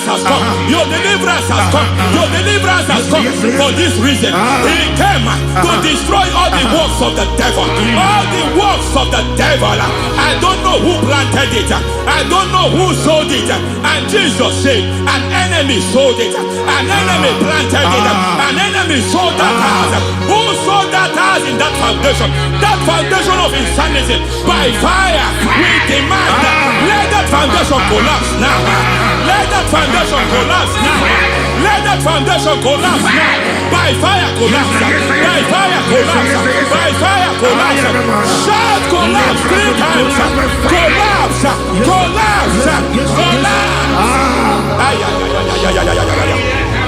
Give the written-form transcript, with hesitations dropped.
has come. Your deliverance has come. Your deliverance has come. For this reason, he came to destroy all the works of the devil. All the works of the devil. I don't know who planted it. I don't know who sold it. And Jesus said, an enemy sold it. An enemy planted it. An enemy sold that house. Who sold that house in that foundation? That foundation of insanity. By fire, we demand, let that foundation collapse now. Let that foundation collapse now. Let that foundation collapse now. By fire collapse. By fire collapse. By fire collapse. Shout collapse 3 times. Collapse. Collapse. Collapse. Ay, ay, ay, ay, ay, ay, ay, ay, ay. Ay.